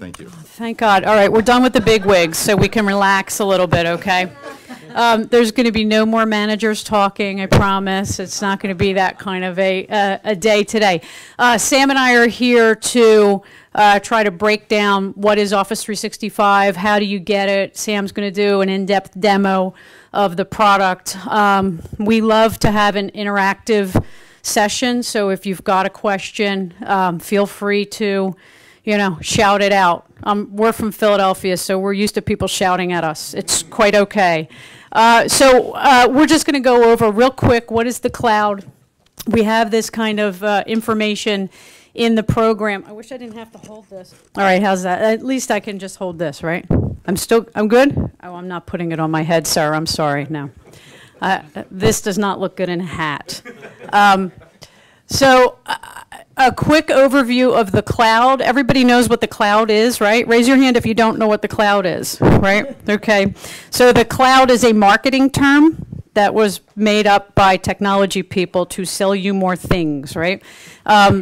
Thank you. Thank God. All right, we're done with the big wigs, so we can relax a little bit, okay? There's going to be no more managers talking, I promise. It's not going to be that kind of a day today. Sam and I are here to try to break down what is Office 365, how do you get it. Sam's going to do an in-depth demo of the product. We love to have an interactive session, so if you've got a question, feel free to, shout it out. We're from Philadelphia, so we're used to people shouting at us. It's quite okay. So we're just going to go over real quick, what is the cloud? We have this kind of information in the program. I wish I didn't have to hold this. All right, how's that? At least I can just hold this, right? I'm good? Oh, I'm not putting it on my head, sir. I'm sorry. No. This does not look good in a hat. So a quick overview of the cloud. Everybody knows what the cloud is, right? Raise your hand if you don't know what the cloud is, right? Okay. So the cloud is a marketing term that was made up by technology people to sell you more things, right?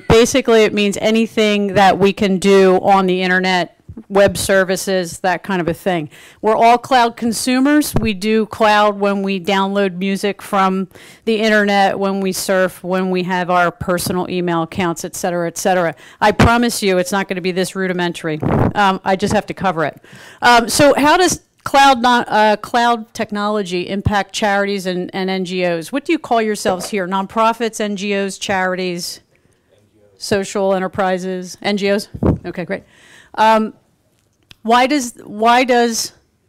Basically, it means anything that we can do on the internet, web services, that kind of a thing. We're all cloud consumers. We do cloud when we download music from the internet, when we surf, when we have our personal email accounts, et cetera, et cetera. I promise you it's not going to be this rudimentary. I just have to cover it. So how does cloud technology impact charities and NGOs? What do you call yourselves here? Nonprofits, NGOs, charities, social enterprises, NGOs? Okay, great. Why does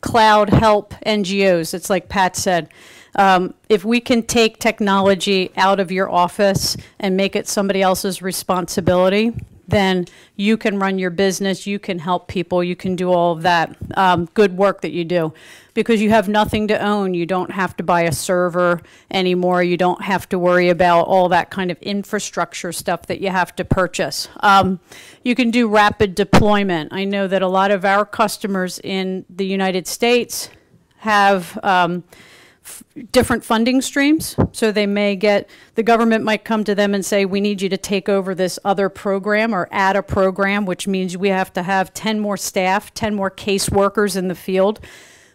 cloud help NGOs? It's like Pat said. If we can take technology out of your office and make it somebody else's responsibility, then you can run your business, you can help people, you can do all of that good work that you do. Because you have nothing to own. You don't have to buy a server anymore. You don't have to worry about all that kind of infrastructure stuff that you have to purchase. You can do rapid deployment. I know that a lot of our customers in the United States have different funding streams. So they may the government might come to them and say, we need you to take over this other program or add a program, which means we have to have 10 more staff, 10 more caseworkers in the field.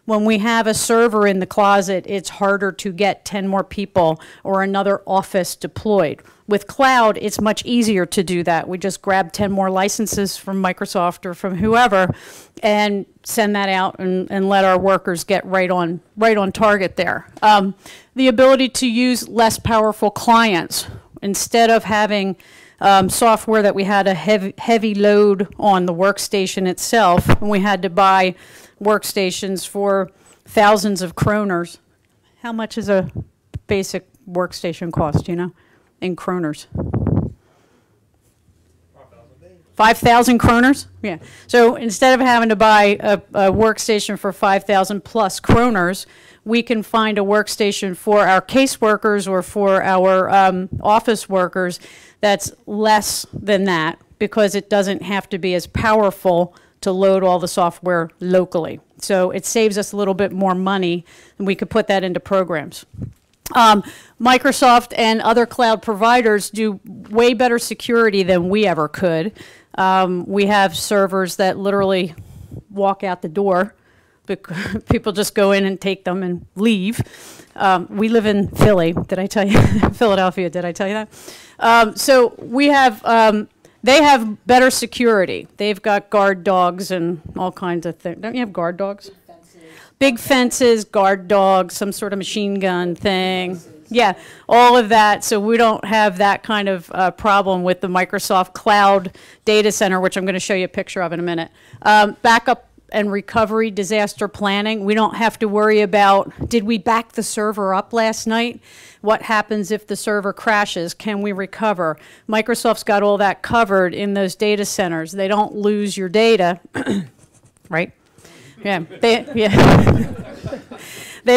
When we have a server in the closet, it's harder to get 10 more people or another office deployed. With cloud, it's much easier to do that. We just grab 10 more licenses from Microsoft or from whoever and send that out and let our workers get right on target there. The ability to use less powerful clients. Instead of having software that we had a heavy load on the workstation itself, and we had to buy workstations for thousands of kroners. How much is a basic workstation cost, in kroners? 5,000 kroners? Yeah. So instead of having to buy a workstation for 5,000 plus kroners, we can find a workstation for our caseworkers or for our office workers that's less than that, because it doesn't have to be as powerful to load all the software locally. So it saves us a little bit more money, and we could put that into programs. Microsoft and other cloud providers do way better security than we ever could. We have servers that literally walk out the door. People just go in and take them and leave. We live in Philly. Did I tell you? Philadelphia, did I tell you that? So we have... they have better security. They've got guard dogs and all kinds of things. Don't you have guard dogs? Big fences, guard dogs, some sort of machine gun thing. Yeah, all of that. So we don't have that kind of problem with the Microsoft Cloud Data Center, which I'm going to show you a picture of in a minute. Backup and recovery, disaster planning. We don't have to worry about, did we back the server up last night? What happens if the server crashes? Can we recover? Microsoft's got all that covered in those data centers. They don't lose your data, right? Yeah, they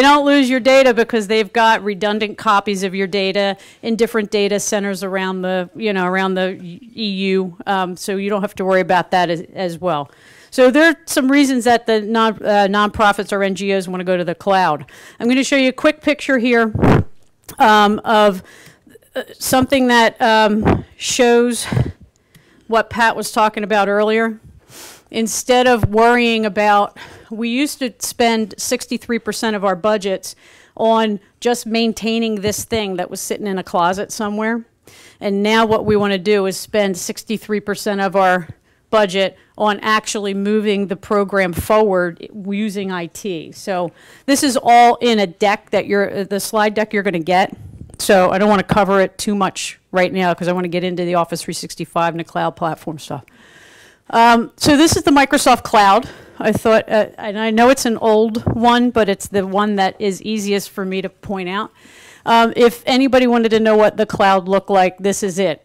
don't lose your data because they've got redundant copies of your data in different data centers around the, around the EU. So you don't have to worry about that as well. So there are some reasons that the nonprofits or NGOs want to go to the cloud. I'm going to show you a quick picture here of something that shows what Pat was talking about earlier. instead of worrying about, we used to spend 63% of our budgets on just maintaining this thing that was sitting in a closet somewhere. And now what we want to do is spend 63% of our budget on actually moving the program forward using IT. So this is all in a deck that the slide deck you're going to get. So I don't want to cover it too much right now because I want to get into the Office 365 and the cloud platform stuff. So this is the Microsoft Cloud. I thought, and I know it's an old one, but it's the one that is easiest for me to point out. If anybody wanted to know what the cloud looked like, this is it.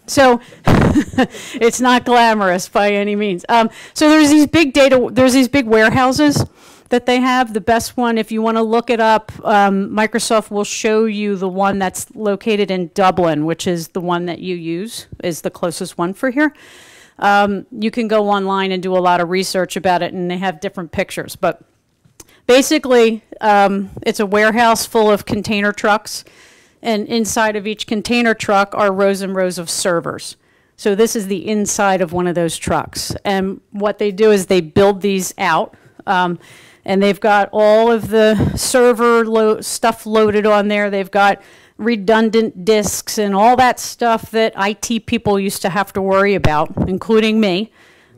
So it's not glamorous by any means. So there's these big warehouses that they have. The best one, if you want to look it up, Microsoft will show you the one that's located in Dublin, which is the one that you use, is the closest one for here. You can go online and do a lot of research about it, and they have different pictures. But basically, it's a warehouse full of container trucks, and inside of each container truck are rows and rows of servers. So this is the inside of one of those trucks. And what they do is they build these out, and they've got all of the server stuff loaded on there. They've got redundant disks and all that stuff that IT people used to have to worry about, including me.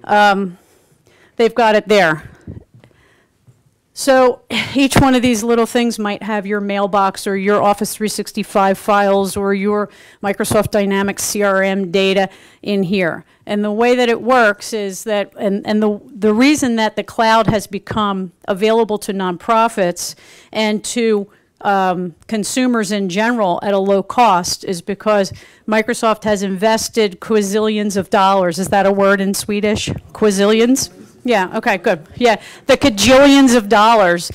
They've got it there. So each one of these little things might have your mailbox or your Office 365 files or your Microsoft Dynamics CRM data in here. And the way that it works is that, and the reason that the cloud has become available to nonprofits and to consumers in general at a low cost is because Microsoft has invested quazillions of dollars. Is that a word in Swedish? Quazillions? Yeah, okay, good. Yeah, the cajillions of dollars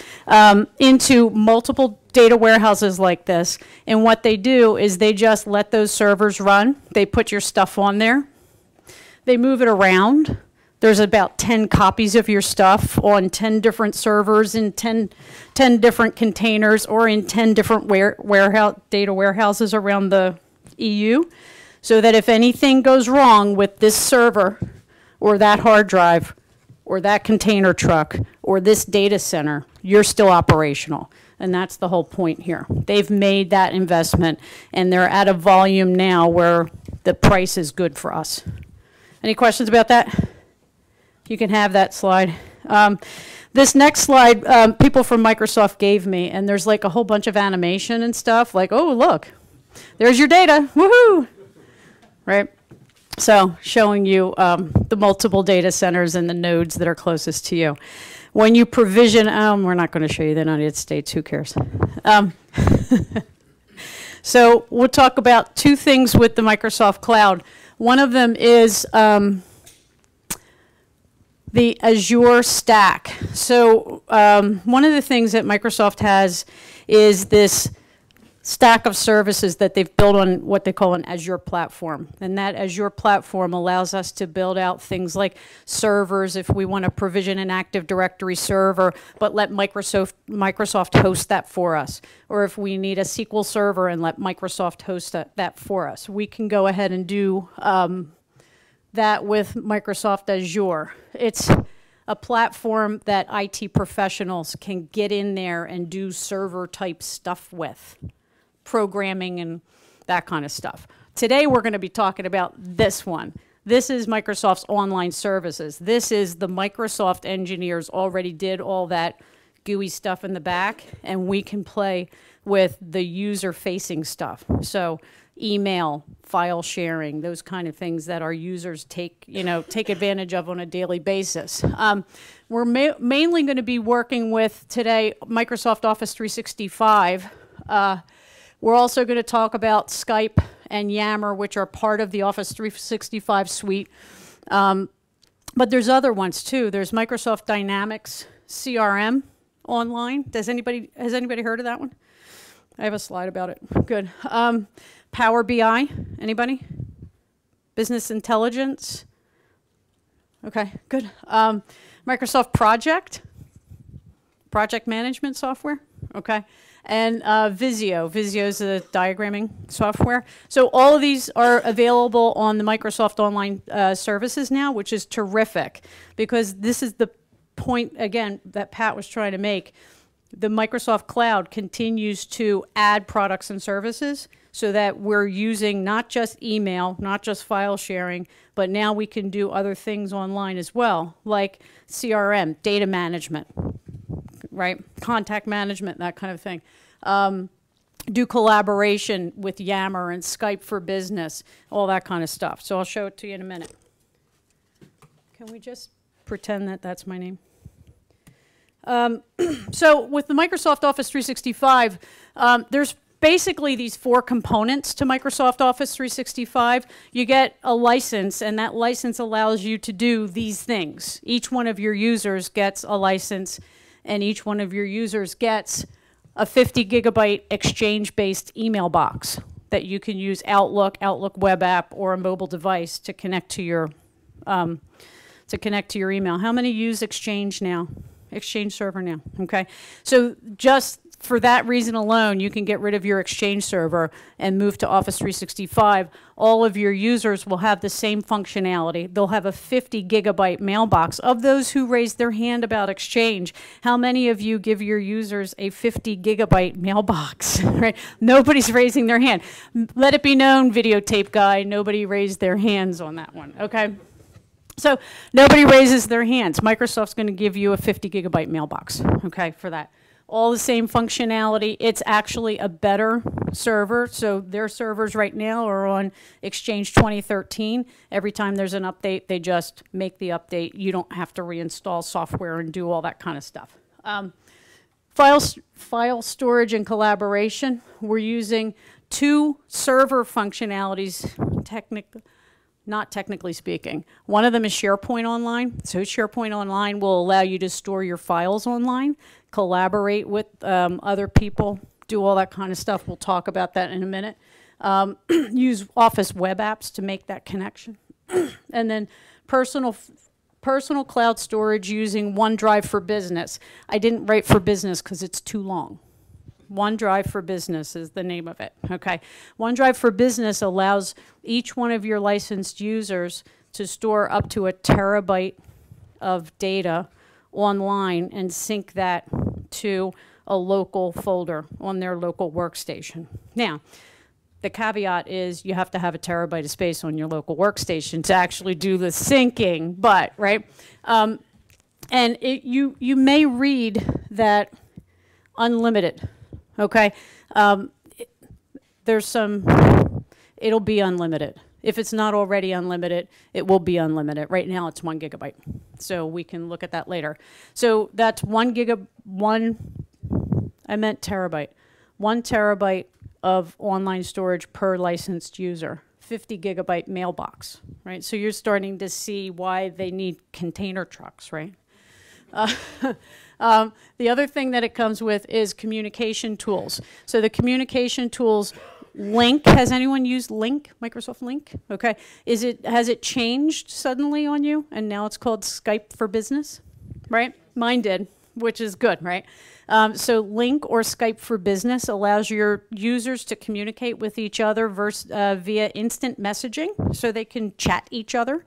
into multiple data warehouses like this. And what they do is they just let those servers run. They put your stuff on there. They move it around. There's about 10 copies of your stuff on 10 different servers in 10 different containers or in 10 different data warehouses around the EU, so that if anything goes wrong with this server or that hard drive or that container truck or this data center, you're still operational. And that's the whole point here. They've made that investment, and they're at a volume now where the price is good for us. Any questions about that? You can have that slide. This next slide, people from Microsoft gave me, and there's like a whole bunch of animation and stuff, like, oh, look, there's your data, woohoo, right? So showing you the multiple data centers and the nodes that are closest to you. When you provision, we're not going to show you the United States, who cares? So we'll talk about two things with the Microsoft Cloud. One of them is the Azure stack. So one of the things that Microsoft has is this stack of services that they've built on what they call an Azure platform. And that Azure platform allows us to build out things like servers if we want to provision an Active Directory server, but let Microsoft host that for us. Or if we need a SQL server and let Microsoft host that for us. We can go ahead and do that with Microsoft Azure. It's a platform that IT professionals can get in there and do server type stuff with, programming and that kind of stuff. Today we're going to be talking about this one. This is Microsoft's online services. This is the Microsoft engineers already did all that GUI stuff in the back, and we can play with the user-facing stuff. So email, file sharing, those kind of things that our users take advantage of on a daily basis. We're mainly going to be working with today Microsoft Office 365. We're also going to talk about Skype and Yammer, which are part of the Office 365 suite. But there's other ones too. There's Microsoft Dynamics CRM online. Has anybody heard of that one? I have a slide about it. Good. Power BI, anybody? Business Intelligence? Okay, good. Microsoft Project management software, okay. and Visio. Visio is a diagramming software. So all of these are available on the Microsoft Online services now, which is terrific, because this is the point, again, that Pat was trying to make. The Microsoft Cloud continues to add products and services so that we're using not just email, not just file sharing, but now we can do other things online as well, like CRM, data management, right? Contact management, that kind of thing. Do collaboration with Yammer and Skype for Business, all that kind of stuff. So I'll show it to you in a minute. Can we just pretend that that's my name? So with the Microsoft Office 365, there's basically these 4 components to Microsoft Office 365. You get a license, and that license allows you to do these things. Each one of your users gets a license, and each one of your users gets a 50 gigabyte Exchange-based email box that you can use Outlook, Outlook web app, or a mobile device to connect to your email. How many use Exchange now? Exchange server now, okay? So just for that reason alone, you can get rid of your Exchange server and move to Office 365. All of your users will have the same functionality. They'll have a 50 gigabyte mailbox. Of those who raised their hand about Exchange, how many of you give your users a 50 gigabyte mailbox, right? Nobody's raising their hand. Let it be known, videotape guy, nobody raised their hands on that one, okay? So nobody raises their hands. Microsoft's going to give you a 50 gigabyte mailbox, okay, for that. All the same functionality. It's actually a better server. So their servers right now are on Exchange 2013. Every time there's an update, they just make the update. You don't have to reinstall software and do all that kind of stuff. File storage and collaboration. We're using 2 server functionalities, not technically speaking. One of them is SharePoint Online. So SharePoint Online will allow you to store your files online, collaborate with other people, do all that kind of stuff. We'll talk about that in a minute. Use Office web apps to make that connection. And then personal cloud storage using OneDrive for Business. I didn't write for business because it's too long. OneDrive for Business is the name of it, okay? OneDrive for Business allows each one of your licensed users to store up to a terabyte of data online and sync that to a local folder on their local workstation. Now, the caveat is you have to have a terabyte of space on your local workstation to actually do the syncing, but, right? And you may read that unlimited. Okay, there's it'll be unlimited. If it's not already unlimited, it will be unlimited. Right now it's 1 gigabyte. So we can look at that later. So that's 1 terabyte. 1 terabyte of online storage per licensed user. 50 gigabyte mailbox, right? So you're starting to see why they need container trucks, right? The other thing that it comes with is communication tools. So the communication tools, Link, has anyone used Link, Microsoft Link? Okay, has it changed suddenly on you and now it's called Skype for Business, right? Mine did, which is good, right? So Link or Skype for Business allows your users to communicate with each other via instant messaging so they can chat each other.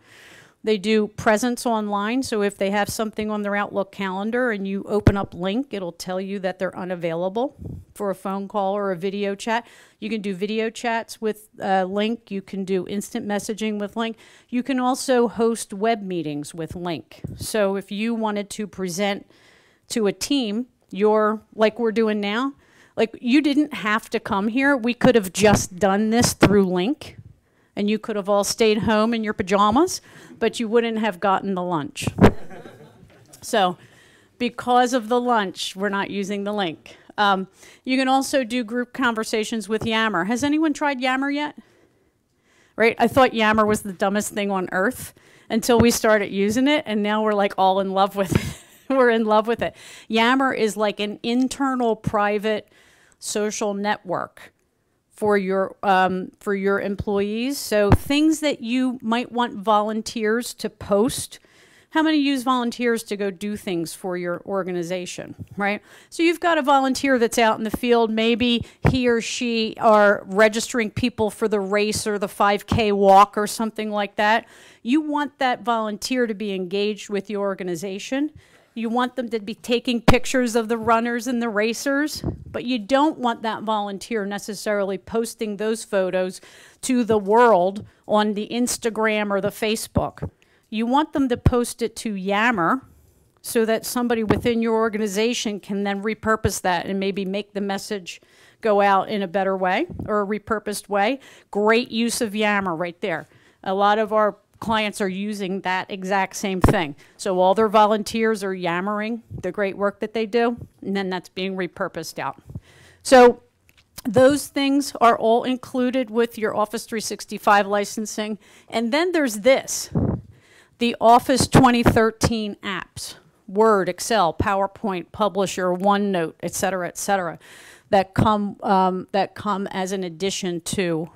They do presence online, so if they have something on their Outlook calendar and you open up Link, it'll tell you that they're unavailable for a phone call or a video chat. You can do video chats with Link. You can do instant messaging with Link. You can also host web meetings with Link. So if you wanted to present to a team, like we're doing now, like you didn't have to come here. We could have just done this through Link. And you could have all stayed home in your pajamas, but you wouldn't have gotten the lunch. So because of the lunch, we're not using the Link. You can also do group conversations with Yammer. Has anyone tried Yammer yet? Right? I thought Yammer was the dumbest thing on earth until we started using it, and now we're like all in love with it. We're in love with it. Yammer is like an internal private social network for your employees. So things that you might want volunteers to post. How many use volunteers to go do things for your organization, right? So you've got a volunteer that's out in the field. Maybe he or she are registering people for the race or the 5K walk or something like that. You want that volunteer to be engaged with your organization. You want them to be taking pictures of the runners and the racers, but you don't want that volunteer necessarily posting those photos to the world on the Instagram or the Facebook. You want them to post it to Yammer so that somebody within your organization can then repurpose that and maybe make the message go out in a better way or a repurposed way. Great use of Yammer right there. A lot of our clients are using that exact same thing. So all their volunteers are yammering the great work that they do, and then that's being repurposed out. So those things are all included with your Office 365 licensing. And then there's this, the Office 2013 apps, Word, Excel, PowerPoint, Publisher, OneNote, et cetera, that come as an addition to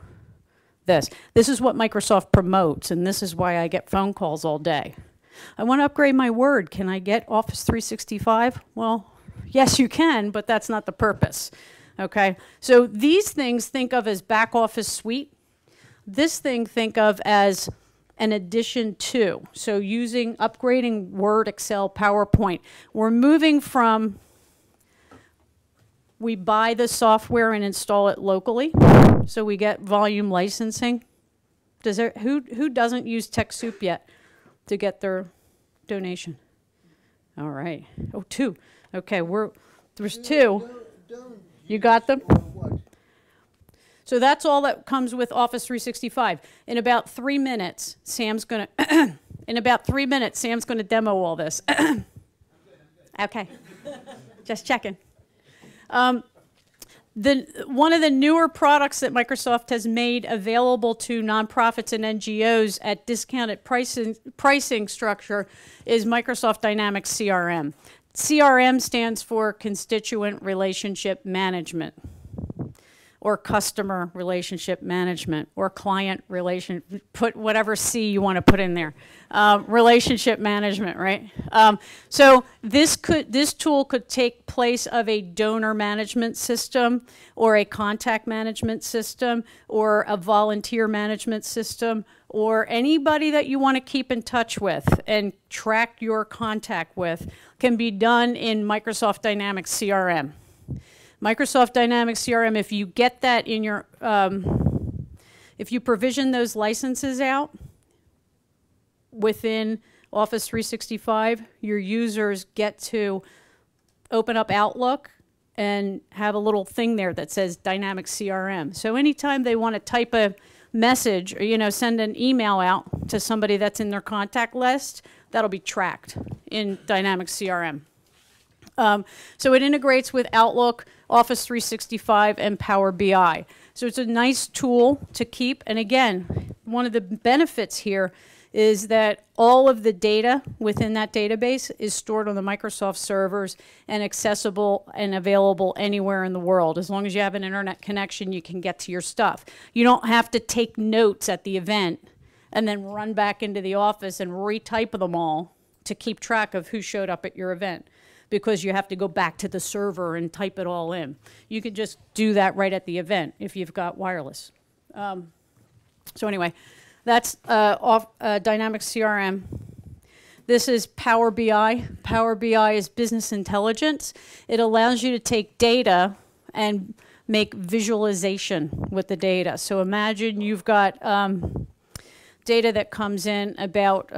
this. This is what Microsoft promotes, and this is why I get phone calls all day. I want to upgrade my Word. Can I get Office 365? Well, yes, you can, but that's not the purpose. Okay? So these things think of as back office suite. This thing think of as an addition to. So upgrading Word, Excel, PowerPoint. We're moving from we buy the software and install it locally, so we get volume licensing. Who doesn't use Techsoup yet to get their donation? All right. Oh, two. Okay, there's two. You got them? So that's all that comes with Office 365. In about 3 minutes, Sam's going to demo all this. Okay. Just checking. One of the newer products that Microsoft has made available to nonprofits and NGOs at discounted pricing structure is Microsoft Dynamics CRM. CRM stands for Constituent Relationship Management, or Customer Relationship Management, or Client Relation, put whatever C you want to put in there. Relationship Management, right? So this tool could take place of a donor management system, or a contact management system, or a volunteer management system, or anybody that you want to keep in touch with and track your contact with can be done in Microsoft Dynamics CRM. Microsoft Dynamics CRM, if you get that in your, if you provision those licenses out within Office 365, your users get to open up Outlook and have a little thing there that says Dynamics CRM. So anytime they want to type a message or, send an email out to somebody that's in their contact list, that'll be tracked in Dynamics CRM. So it integrates with Outlook, Office 365, and Power BI. So it's a nice tool to keep. And again, one of the benefits here is that all of the data within that database is stored on the Microsoft servers and accessible and available anywhere in the world. As long as you have an internet connection, you can get to your stuff. You don't have to take notes at the event and then run back into the office and retype them all to keep track of who showed up at your event, because you have to go back to the server and type it all in. You can just do that right at the event if you've got wireless. So anyway, that's Dynamics CRM. This is Power BI. Power BI is business intelligence. It allows you to take data and make visualization with the data. So imagine you've got data that comes in about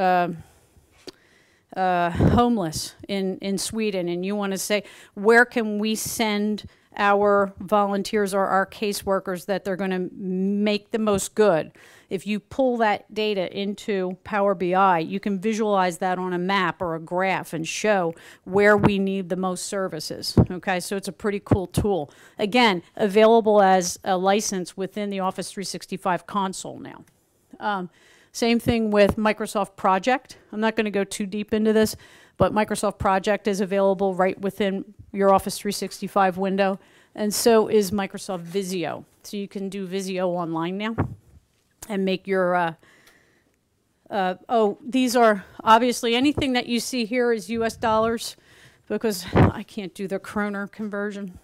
homeless in Sweden, and you want to say, where can we send our volunteers or our caseworkers that they're going to make the most good? If you pull that data into Power BI, you can visualize that on a map or a graph and show where we need the most services. Okay, so it's a pretty cool tool. Again, available as a license within the Office 365 console now. Same thing with Microsoft Project. I'm not going to go too deep into this, but Microsoft Project is available right within your Office 365 window, and so is Microsoft Visio. So you can do Visio online now and make your Oh, these are, obviously, anything that you see here is US dollars, because I can't do the kroner conversion.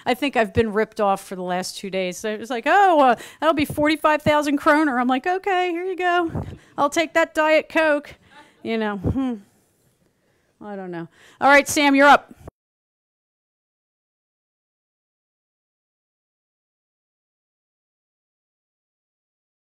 I think I've been ripped off for the last 2 days. So it was like, oh, that'll be 45,000 kroner. I'm like, okay, here you go. I'll take that Diet Coke. You know, I don't know. All right, Sam, you're up.